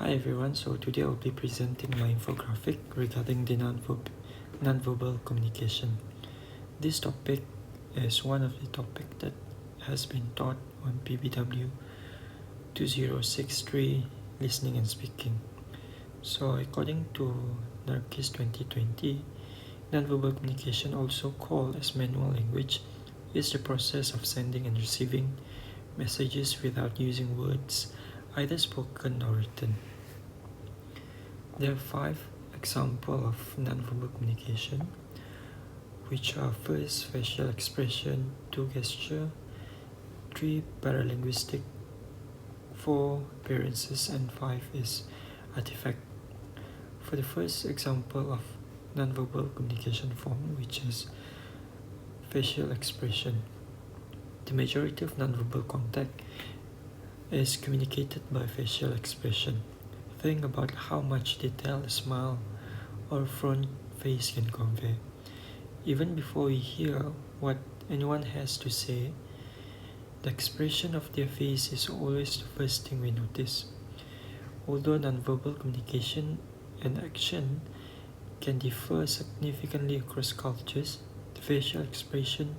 Hi everyone, so today I'll be presenting my infographic regarding the nonverbal communication. This topic is one of the topics that has been taught on PBW 2063 Listening and Speaking. So according to NARCIS 2020, nonverbal communication, also called as manual language, is the process of sending and receiving messages without using words, either spoken or written. There are 5 examples of nonverbal communication, which are: first, facial expression; 2, gesture; 3, paralinguistic; 4, appearances; and 5 is artifact. For the first example of nonverbal communication form, which is facial expression, the majority of nonverbal contact is communicated by facial expression. Think about how much detail a smile or a front face can convey. Even before we hear what anyone has to say, the expression of their face is always the first thing we notice. Although nonverbal communication and action can differ significantly across cultures, the facial expression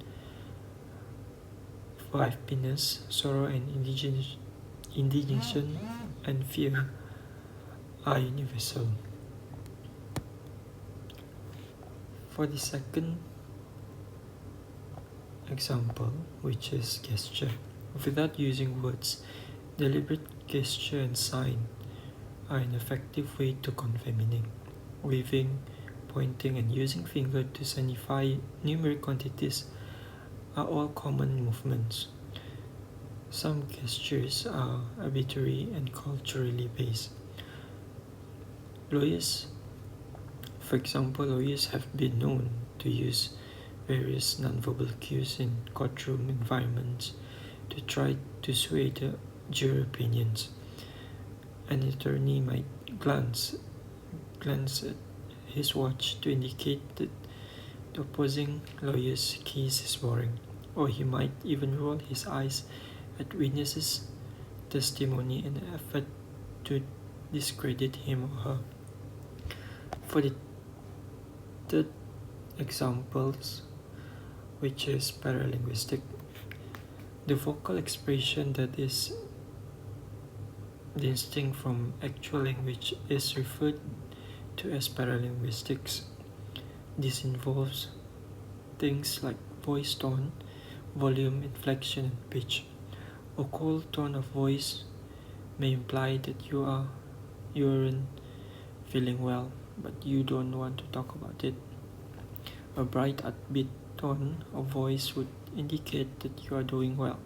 for happiness, sorrow, and indignation and fear are universal. For the second example, which is gesture, without using words, deliberate gesture and sign are an effective way to convey meaning. Waving, pointing, and using finger to signify numeric quantities are all common movements. Some gestures are arbitrary and culturally based. Lawyers have been known to use various nonverbal cues in courtroom environments to try to sway the jury opinions. An attorney might glance at his watch to indicate that the opposing lawyer's case is boring, or he might even roll his eyes at witnesses' testimony in an effort to discredit him or her. For the third examples, which is paralinguistic, the vocal expression that is distinct from actual language is referred to as paralinguistics. This involves things like voice tone, volume, inflection, and pitch. A cold tone of voice may imply that you aren't feeling well, but you don't want to talk about it. A bright, upbeat tone of voice would indicate that you are doing well.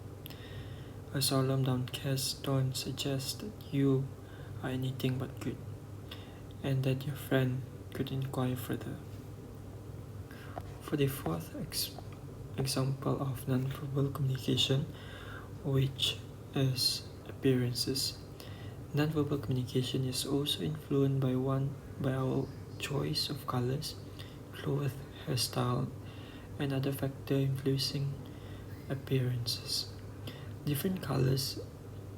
A solemn, downcast tone suggests that you are anything but good, and that your friend could inquire further. For the fourth example of nonverbal communication, which is appearances, nonverbal communication is also influenced by our choice of colors, clothes, hairstyle, and other factors influencing appearances. Different colors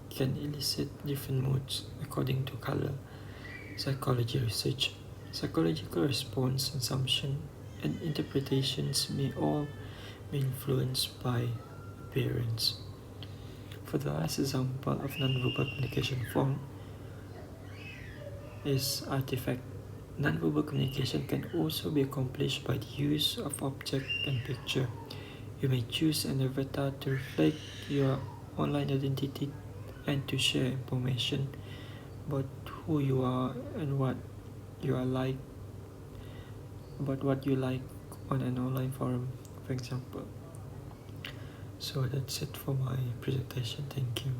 can elicit different moods according to color psychology research. Psychological response, assumption, and interpretations may all be influenced by appearance. For the last example of nonverbal communication form is artifact. Nonverbal communication can also be accomplished by the use of object and picture. You may choose an avatar to reflect your online identity and to share information about who you are and what you like on an online forum, for example. So that's it for my presentation. Thank you.